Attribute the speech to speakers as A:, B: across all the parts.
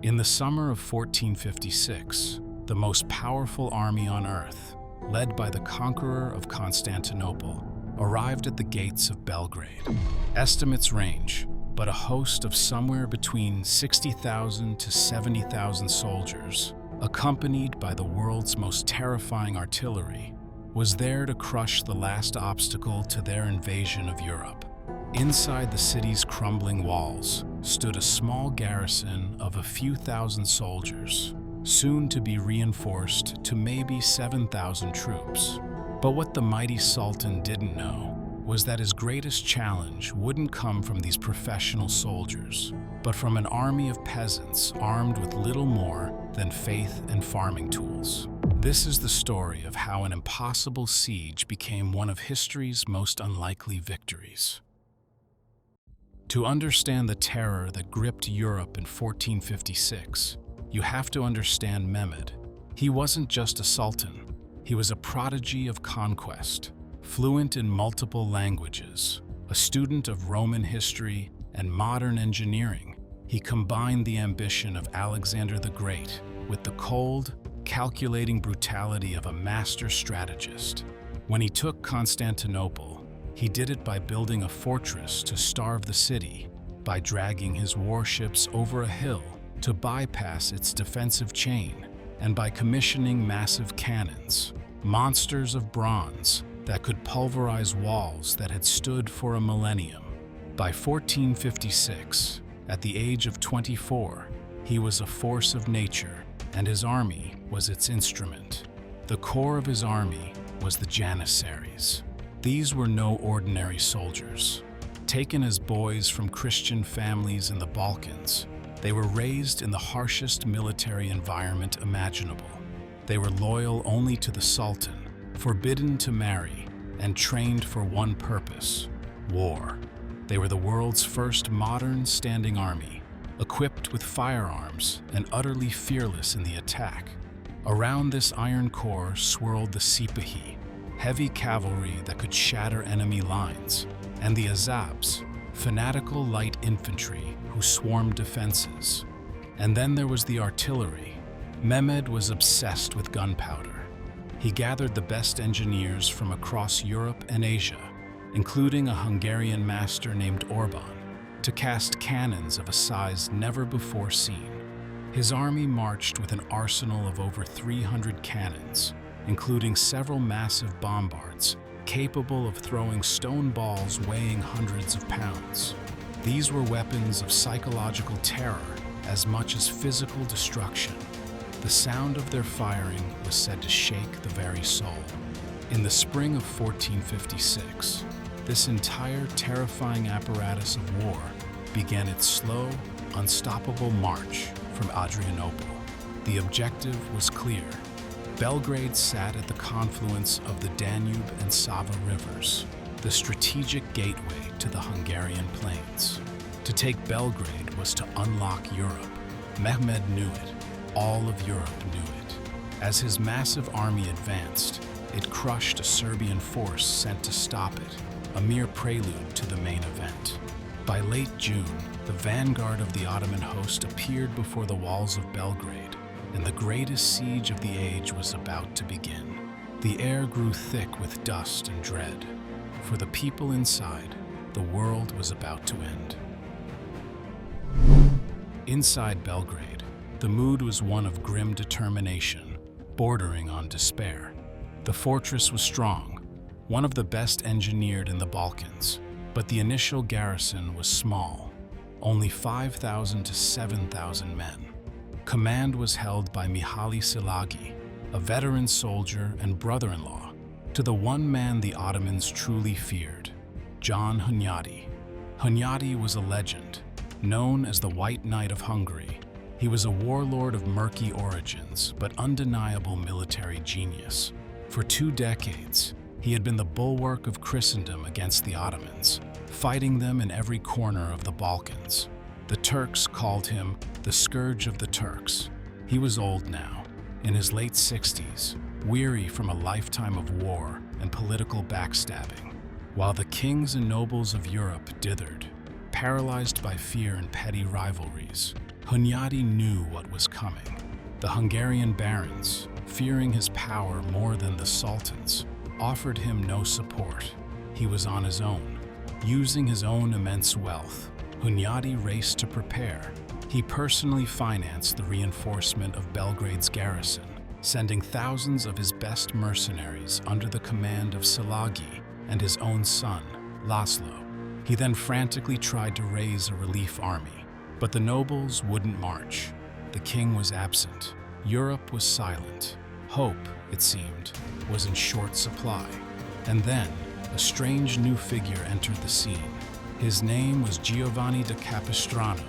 A: In the summer of 1456, the most powerful army on earth, led by the conqueror of Constantinople, arrived at the gates of Belgrade. Estimates range, but a host of somewhere between 60,000 to 70,000 soldiers, accompanied by the world's most terrifying artillery, was there to crush the last obstacle to their invasion of Europe. Inside the city's crumbling walls stood a small garrison of a few thousand soldiers, soon to be reinforced to maybe 7,000 troops. But what the mighty Sultan didn't know was that his greatest challenge wouldn't come from these professional soldiers, but from an army of peasants armed with little more than faith and farming tools. This is the story of how an impossible siege became one of history's most unlikely victories. To understand the terror that gripped Europe in 1456, you have to understand Mehmed. He wasn't just a sultan. He was a prodigy of conquest, fluent in multiple languages, a student of Roman history and modern engineering. He combined the ambition of Alexander the Great with the cold, calculating brutality of a master strategist. When he took Constantinople, he did it by building a fortress to starve the city, by dragging his warships over a hill to bypass its defensive chain, and by commissioning massive cannons, monsters of bronze that could pulverize walls that had stood for a millennium. By 1456, at the age of 24, he was a force of nature, and his army was its instrument. The core of his army was the Janissaries. These were no ordinary soldiers. Taken as boys from Christian families in the Balkans, they were raised in the harshest military environment imaginable. They were loyal only to the Sultan, forbidden to marry, and trained for one purpose: war. They were the world's first modern standing army, equipped with firearms and utterly fearless in the attack. Around this iron core swirled the Sipahi, heavy cavalry that could shatter enemy lines, and the Azabs, fanatical light infantry who swarmed defenses. And then there was the artillery. Mehmed was obsessed with gunpowder. He gathered the best engineers from across Europe and Asia, including a Hungarian master named Orban, to cast cannons of a size never before seen. His army marched with an arsenal of over 300 cannons, including several massive bombards capable of throwing stone balls weighing hundreds of pounds. These were weapons of psychological terror as much as physical destruction. The sound of their firing was said to shake the very soul. In the spring of 1456, this entire terrifying apparatus of war began its slow, unstoppable march from Adrianople. The objective was clear. Belgrade sat at the confluence of the Danube and Sava rivers, the strategic gateway to the Hungarian plains. To take Belgrade was to unlock Europe. Mehmed knew it. All of Europe knew it. As his massive army advanced, it crushed a Serbian force sent to stop it, a mere prelude to the main event. By late June, the vanguard of the Ottoman host appeared before the walls of Belgrade, and the greatest siege of the age was about to begin. The air grew thick with dust and dread. For the people inside, the world was about to end. Inside Belgrade, the mood was one of grim determination, bordering on despair. The fortress was strong, one of the best engineered in the Balkans, but the initial garrison was small, only 5,000 to 7,000 men. Command was held by Mihaly Silagi, a veteran soldier and brother-in-law to the one man the Ottomans truly feared, John Hunyadi. Hunyadi was a legend, known as the White Knight of Hungary. He was a warlord of murky origins, but undeniable military genius. For 2 decades, he had been the bulwark of Christendom against the Ottomans, fighting them in every corner of the Balkans. The Turks called him the Scourge of the Turks. He was old now, in his late 60s, weary from a lifetime of war and political backstabbing, while the kings and nobles of Europe dithered, paralyzed by fear and petty rivalries. Hunyadi knew what was coming. The Hungarian barons, fearing his power more than the sultans, offered him no support. He was on his own. Using his own immense wealth, Hunyadi raced to prepare. He personally financed the reinforcement of Belgrade's garrison, sending thousands of his best mercenaries under the command of Silagi and his own son, Laszlo. He then frantically tried to raise a relief army, but the nobles wouldn't march. The king was absent. Europe was silent. Hope, it seemed, was in short supply. And then, a strange new figure entered the scene. His name was Giovanni da Capistrano,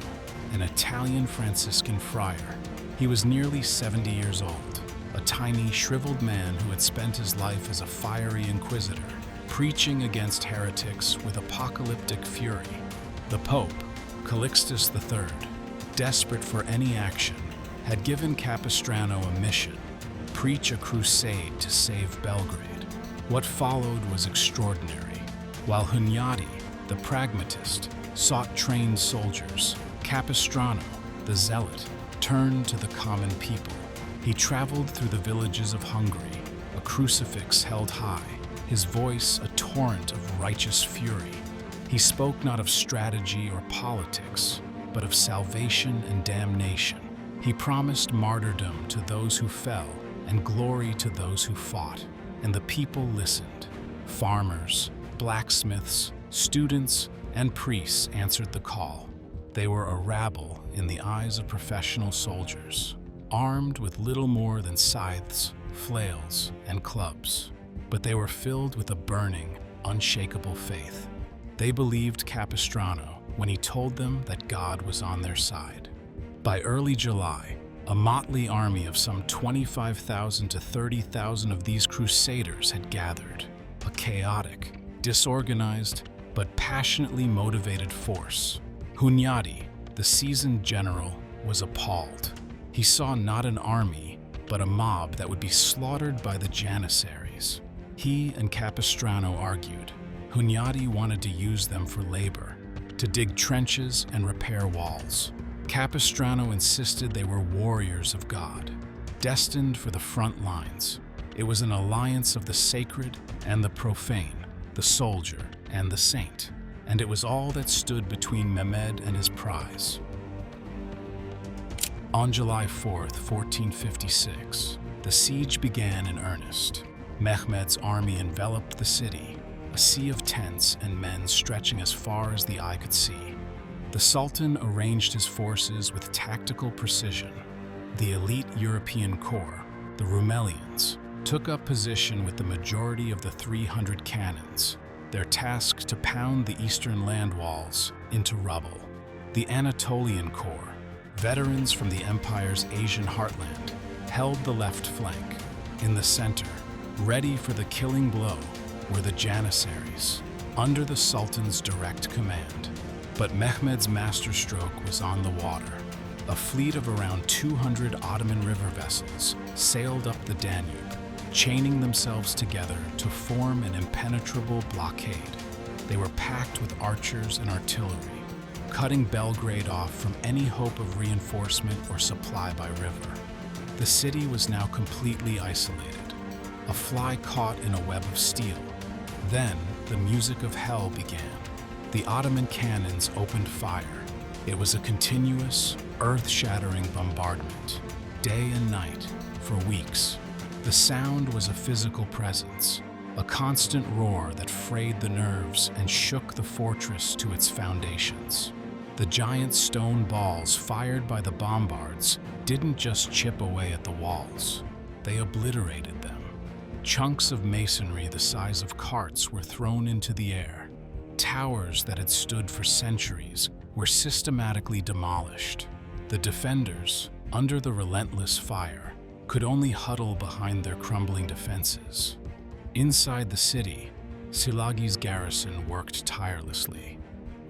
A: an Italian Franciscan friar. He was nearly 70 years old, a tiny, shriveled man who had spent his life as a fiery inquisitor, preaching against heretics with apocalyptic fury. The Pope, Calixtus III, desperate for any action, had given Capistrano a mission: preach a crusade to save Belgrade. What followed was extraordinary. While Hunyadi, the pragmatist, sought trained soldiers, Capistrano, the zealot, turned to the common people. He traveled through the villages of Hungary, a crucifix held high, his voice a torrent of righteous fury. He spoke not of strategy or politics, but of salvation and damnation. He promised martyrdom to those who fell and glory to those who fought, and the people listened. Farmers, blacksmiths, students, and priests answered the call. They were a rabble in the eyes of professional soldiers, armed with little more than scythes, flails, and clubs. But they were filled with a burning, unshakable faith. They believed Capistrano when he told them that God was on their side. By early July, a motley army of some 25,000 to 30,000 of these crusaders had gathered, a chaotic, disorganized, but passionately motivated force. Hunyadi, the seasoned general, was appalled. He saw not an army, but a mob that would be slaughtered by the Janissaries. He and Capistrano argued. Hunyadi wanted to use them for labor, to dig trenches and repair walls. Capistrano insisted they were warriors of God, destined for the front lines. It was an alliance of the sacred and the profane, the soldier and the saint, and it was all that stood between Mehmed and his prize. On July 4th, 1456, the siege began in earnest. Mehmed's army enveloped the city, a sea of tents and men stretching as far as the eye could see. The Sultan arranged his forces with tactical precision. The elite European corps, the Rumelians, took up position with the majority of the 300 cannons, their task to pound the eastern land walls into rubble. The Anatolian corps, veterans from the empire's Asian heartland, held the left flank. In the center, ready for the killing blow, were the Janissaries, under the Sultan's direct command. But Mehmed's masterstroke was on the water. A fleet of around 200 Ottoman river vessels sailed up the Danube, chaining themselves together to form an impenetrable blockade. They were packed with archers and artillery, cutting Belgrade off from any hope of reinforcement or supply by river. The city was now completely isolated, a fly caught in a web of steel. Then the music of hell began. The Ottoman cannons opened fire. It was a continuous, earth-shattering bombardment, day and night, for weeks. The sound was a physical presence, a constant roar that frayed the nerves and shook the fortress to its foundations. The giant stone balls fired by the bombards didn't just chip away at the walls, they obliterated them. Chunks of masonry the size of carts were thrown into the air. Towers that had stood for centuries were systematically demolished. The defenders, under the relentless fire, could only huddle behind their crumbling defenses. Inside the city, Silagi's garrison worked tirelessly.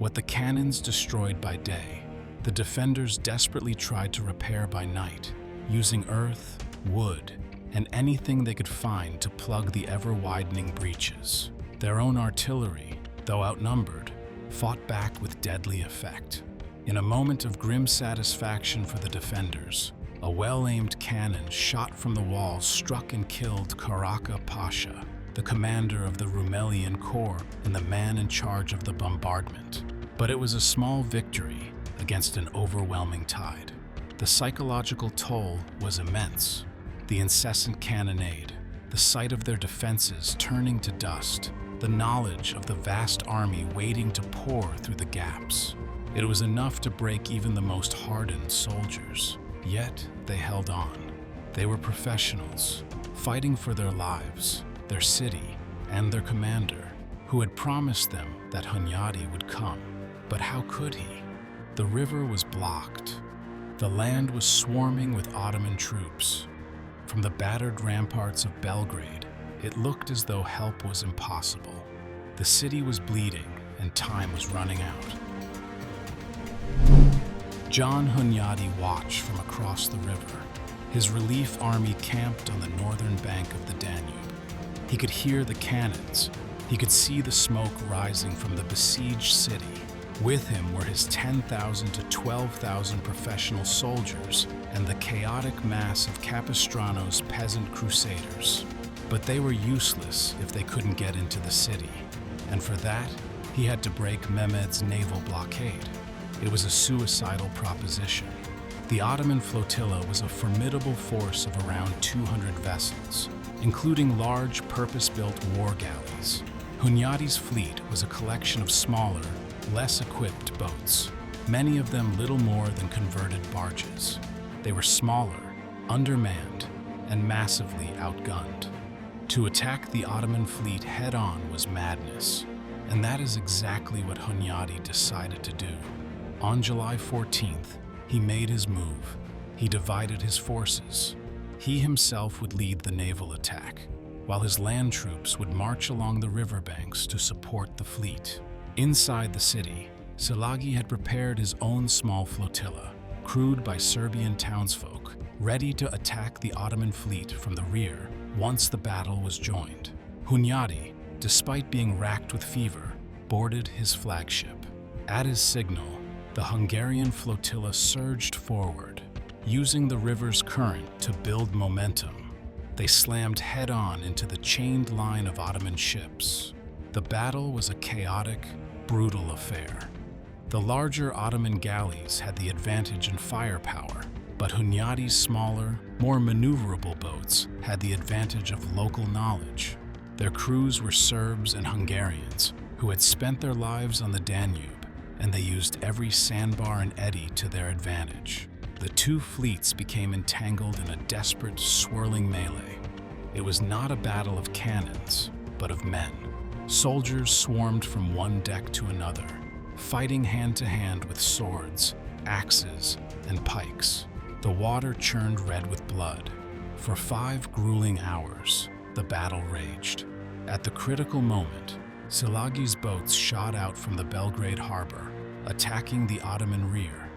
A: What the cannons destroyed by day, the defenders desperately tried to repair by night, using earth, wood, and anything they could find to plug the ever-widening breaches. Their own artillery, though outnumbered, fought back with deadly effect. In a moment of grim satisfaction for the defenders, a well-aimed cannon shot from the walls struck and killed Karaka Pasha, the commander of the Rumelian Corps and the man in charge of the bombardment. But it was a small victory against an overwhelming tide. The psychological toll was immense. The incessant cannonade, the sight of their defenses turning to dust, the knowledge of the vast army waiting to pour through the gaps. It was enough to break even the most hardened soldiers. Yet they held on. They were professionals, fighting for their lives, their city, and their commander, who had promised them that Hunyadi would come. But how could he? The river was blocked. The land was swarming with Ottoman troops. From the battered ramparts of Belgrade, it looked as though help was impossible. The city was bleeding and time was running out. John Hunyadi watched from across the river. His relief army camped on the northern bank of the Danube. He could hear the cannons. He could see the smoke rising from the besieged city. With him were his 10,000 to 12,000 professional soldiers and the chaotic mass of Capistrano's peasant crusaders. But they were useless if they couldn't get into the city. And for that, he had to break Mehmed's naval blockade. It was a suicidal proposition. The Ottoman flotilla was a formidable force of around 200 vessels, including large purpose-built war galleys. Hunyadi's fleet was a collection of smaller, less equipped boats, many of them little more than converted barges. They were smaller, undermanned, and massively outgunned. To attack the Ottoman fleet head-on was madness, and that is exactly what Hunyadi decided to do. On July 14th, he made his move. He divided his forces. He himself would lead the naval attack, while his land troops would march along the riverbanks to support the fleet. Inside the city, Szilágyi had prepared his own small flotilla, crewed by Serbian townsfolk, ready to attack the Ottoman fleet from the rear once the battle was joined. Hunyadi, despite being racked with fever, boarded his flagship. At his signal, the Hungarian flotilla surged forward, using the river's current to build momentum. They slammed head-on into the chained line of Ottoman ships. The battle was a chaotic, brutal affair. The larger Ottoman galleys had the advantage in firepower, but Hunyadi's smaller, more maneuverable boats had the advantage of local knowledge. Their crews were Serbs and Hungarians who had spent their lives on the Danube, and they used every sandbar and eddy to their advantage. The two fleets became entangled in a desperate, swirling melee. It was not a battle of cannons, but of men. Soldiers swarmed from one deck to another, fighting hand-to-hand with swords, axes, and pikes. The water churned red with blood. For 5 grueling hours, the battle raged. At the critical moment, Szilágyi's boats shot out from the Belgrade harbor, attacking the Ottoman rear.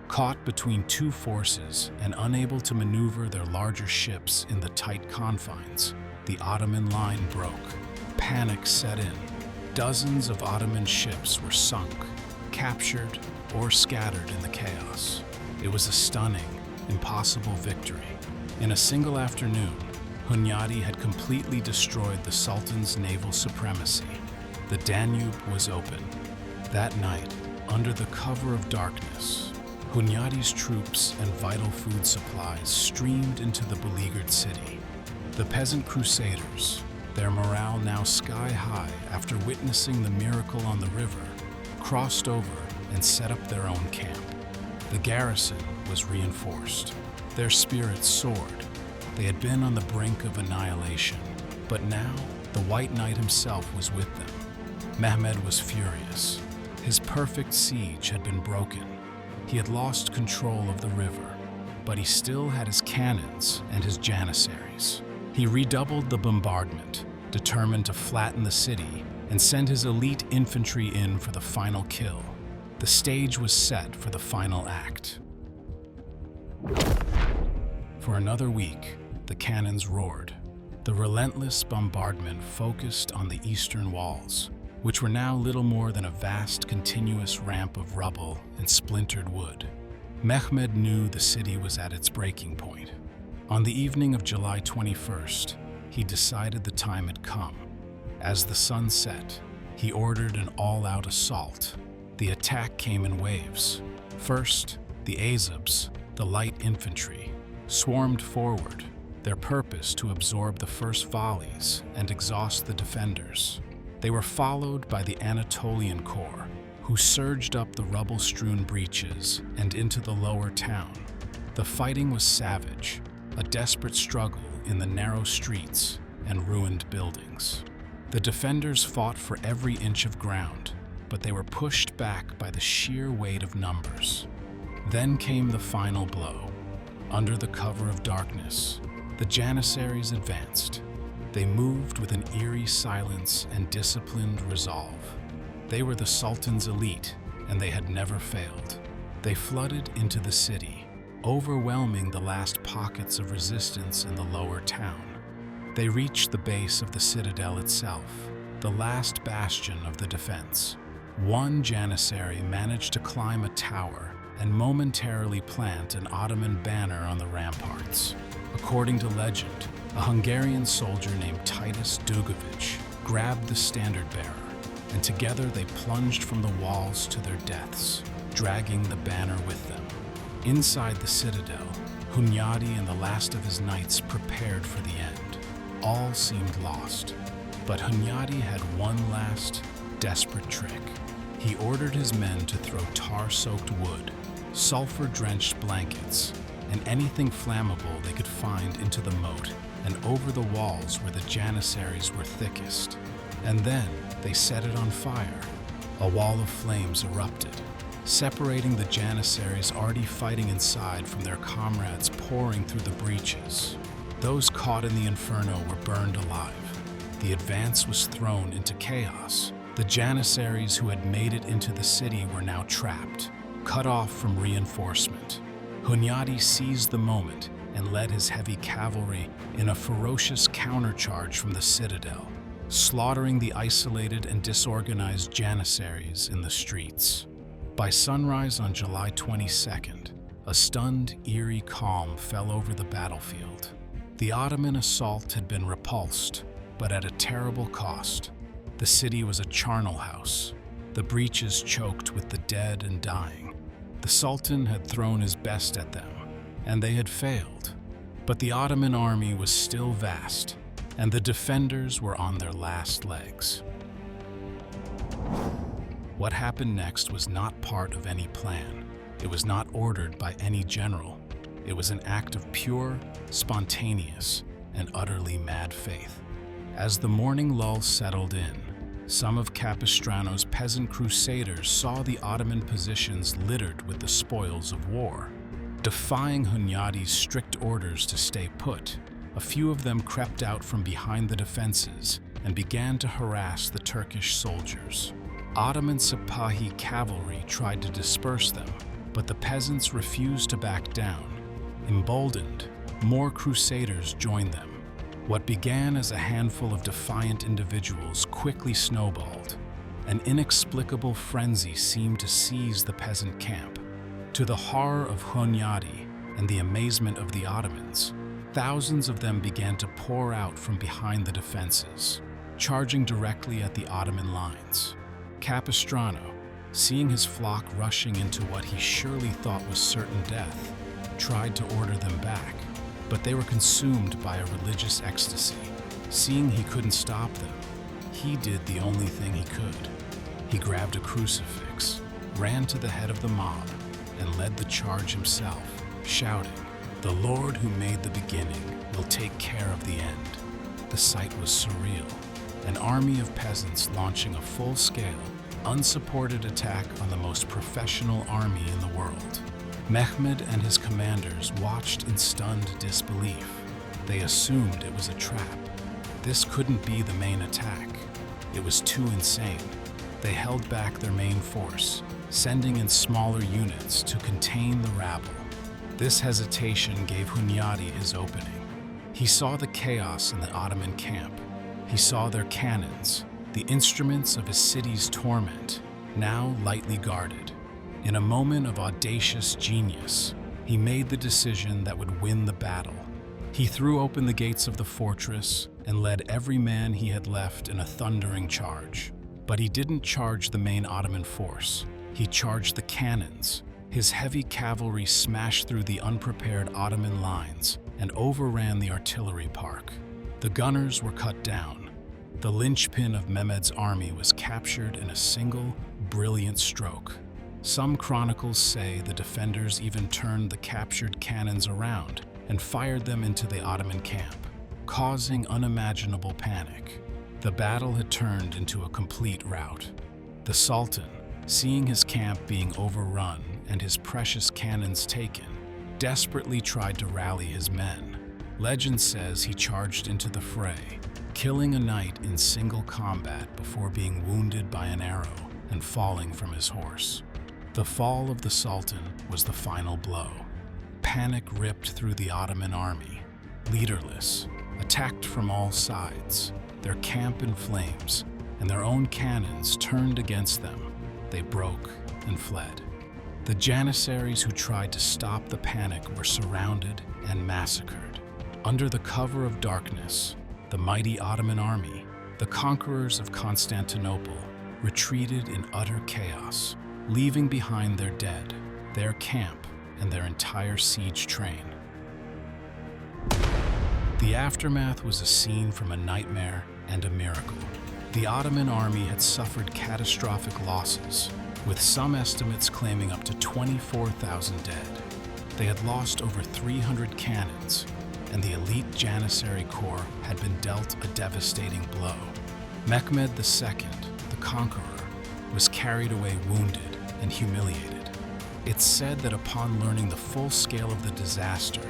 A: Caught between two forces and unable to maneuver their larger ships in the tight confines, the Ottoman line broke. Panic set in. Dozens of Ottoman ships were sunk, captured, or scattered in the chaos. It was a stunning, impossible victory. In a single afternoon, Hunyadi had completely destroyed the Sultan's naval supremacy. The Danube was open. That night, under the cover of darkness, Hunyadi's troops and vital food supplies streamed into the beleaguered city. The peasant crusaders, their morale now sky-high after witnessing the miracle on the river, crossed over and set up their own camp. The garrison was reinforced. Their spirits soared. They had been on the brink of annihilation, but now the White Knight himself was with them. Mehmed was furious. His perfect siege had been broken. He had lost control of the river, but he still had his cannons and his janissaries. He redoubled the bombardment, determined to flatten the city and send his elite infantry in for the final kill. The stage was set for the final act. For another week, the cannons roared. The relentless bombardment focused on the eastern walls. which were now little more than a vast continuous ramp of rubble and splintered wood. Mehmed knew the city was at its breaking point. On the evening of July 21st, he decided the time had come. As the sun set, he ordered an all-out assault. The attack came in waves. First, the Azebs, the light infantry, swarmed forward, their purpose to absorb the first volleys and exhaust the defenders. They were followed by the Anatolian Corps, who surged up the rubble-strewn breaches and into the lower town. The fighting was savage, a desperate struggle in the narrow streets and ruined buildings. The defenders fought for every inch of ground, but they were pushed back by the sheer weight of numbers. Then came the final blow. Under the cover of darkness, the Janissaries advanced. They moved with an eerie silence and disciplined resolve. They were the Sultan's elite, and they had never failed. They flooded into the city, overwhelming the last pockets of resistance in the lower town. They reached the base of the citadel itself, the last bastion of the defense. One Janissary managed to climb a tower and momentarily plant an Ottoman banner on the ramparts. According to legend, a Hungarian soldier named Titus Dugovic grabbed the standard-bearer, and together they plunged from the walls to their deaths, dragging the banner with them. Inside the citadel, Hunyadi and the last of his knights prepared for the end. All seemed lost, but Hunyadi had one last, desperate trick. He ordered his men to throw tar-soaked wood, sulfur-drenched blankets, and anything flammable they could find into the moat and over the walls where the Janissaries were thickest. And then they set it on fire. A wall of flames erupted, separating the Janissaries already fighting inside from their comrades pouring through the breaches. Those caught in the inferno were burned alive. The advance was thrown into chaos. The Janissaries who had made it into the city were now trapped, cut off from reinforcement. Hunyadi seized the moment and led his heavy cavalry in a ferocious countercharge from the citadel, slaughtering the isolated and disorganized Janissaries in the streets. By sunrise on July 22nd, a stunned, eerie calm fell over the battlefield. The Ottoman assault had been repulsed, but at a terrible cost. The city was a charnel house, the breaches choked with the dead and dying. The Sultan had thrown his best at them, and they had failed. But the Ottoman army was still vast, and the defenders were on their last legs. What happened next was not part of any plan. It was not ordered by any general. It was an act of pure, spontaneous, and utterly mad faith. As the morning lull settled in, some of Capistrano's peasant crusaders saw the Ottoman positions littered with the spoils of war. Defying Hunyadi's strict orders to stay put, a few of them crept out from behind the defenses and began to harass the Turkish soldiers. Ottoman Sipahi cavalry tried to disperse them, but the peasants refused to back down. Emboldened, more crusaders joined them. What began as a handful of defiant individuals quickly snowballed. An inexplicable frenzy seemed to seize the peasant camp. To the horror of Hunyadi and the amazement of the Ottomans, thousands of them began to pour out from behind the defenses, charging directly at the Ottoman lines. Capistrano, seeing his flock rushing into what he surely thought was certain death, tried to order them back, but they were consumed by a religious ecstasy. Seeing he couldn't stop them, he did the only thing he could. He grabbed a crucifix, ran to the head of the mob, and led the charge himself, shouting, "The Lord who made the beginning will take care of the end." The sight was surreal, an army of peasants launching a full-scale, unsupported attack on the most professional army in the world. Mehmed and his commanders watched in stunned disbelief. They assumed it was a trap. This couldn't be the main attack. It was too insane. They held back their main force, sending in smaller units to contain the rabble. This hesitation gave Hunyadi his opening. He saw the chaos in the Ottoman camp. He saw their cannons, the instruments of his city's torment, now lightly guarded. In a moment of audacious genius, he made the decision that would win the battle. He threw open the gates of the fortress and led every man he had left in a thundering charge. But he didn't charge the main Ottoman force. He charged the cannons. His heavy cavalry smashed through the unprepared Ottoman lines and overran the artillery park. The gunners were cut down. The linchpin of Mehmed's army was captured in a single, brilliant stroke. Some chronicles say the defenders even turned the captured cannons around and fired them into the Ottoman camp, causing unimaginable panic. The battle had turned into a complete rout. The Sultan, seeing his camp being overrun and his precious cannons taken, desperately tried to rally his men. Legend says he charged into the fray, killing a knight in single combat before being wounded by an arrow and falling from his horse. The fall of the Sultan was the final blow. Panic ripped through the Ottoman army. Leaderless, attacked from all sides, their camp in flames, and their own cannons turned against them, they broke and fled. The Janissaries who tried to stop the panic were surrounded and massacred. Under the cover of darkness, the mighty Ottoman army, the conquerors of Constantinople, retreated in utter chaos, leaving behind their dead, their camp, and their entire siege train. The aftermath was a scene from a nightmare and a miracle. The Ottoman army had suffered catastrophic losses, with some estimates claiming up to 24,000 dead. They had lost over 300 cannons, and the elite Janissary Corps had been dealt a devastating blow. Mehmed II, the Conqueror, was carried away wounded and humiliated. It's said that upon learning the full scale of the disaster,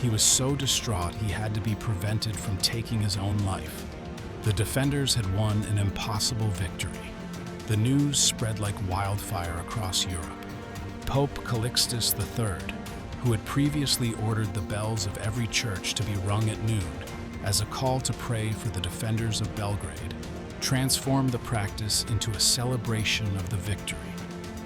A: he was so distraught he had to be prevented from taking his own life. The defenders had won an impossible victory. The news spread like wildfire across Europe. Pope Calixtus III, who had previously ordered the bells of every church to be rung at noon as a call to pray for the defenders of Belgrade, transformed the practice into a celebration of the victory.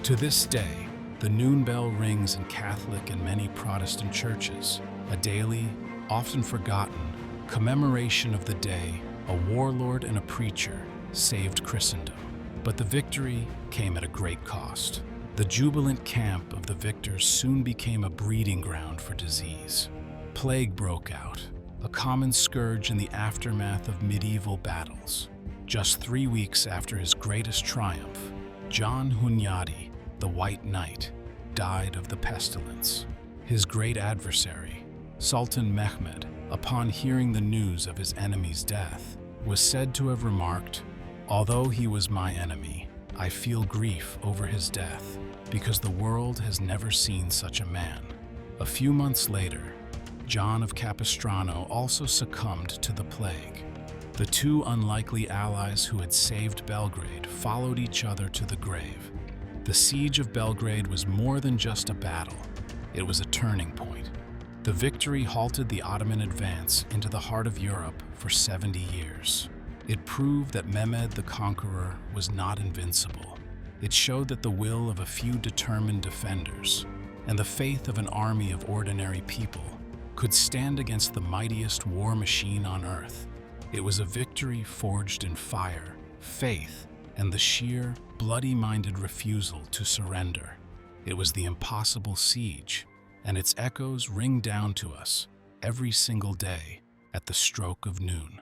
A: To this day, the noon bell rings in Catholic and many Protestant churches, a daily, often forgotten, commemoration of the day a warlord and a preacher saved Christendom. But the victory came at a great cost. The jubilant camp of the victors soon became a breeding ground for disease. Plague broke out, a common scourge in the aftermath of medieval battles. Just 3 weeks after his greatest triumph, John Hunyadi, the White Knight, died of the pestilence. His great adversary, Sultan Mehmed, upon hearing the news of his enemy's death, was said to have remarked, "Although he was my enemy, I feel grief over his death, because the world has never seen such a man." A few months later, John of Capistrano also succumbed to the plague. The two unlikely allies who had saved Belgrade followed each other to the grave. The Siege of Belgrade was more than just a battle. It was a turning point. The victory halted the Ottoman advance into the heart of Europe for 70 years. It proved that Mehmed the Conqueror was not invincible. It showed that the will of a few determined defenders and the faith of an army of ordinary people could stand against the mightiest war machine on earth. It was a victory forged in fire, faith, and the sheer, bloody-minded refusal to surrender. It was the impossible siege, and its echoes ring down to us every single day at the stroke of noon.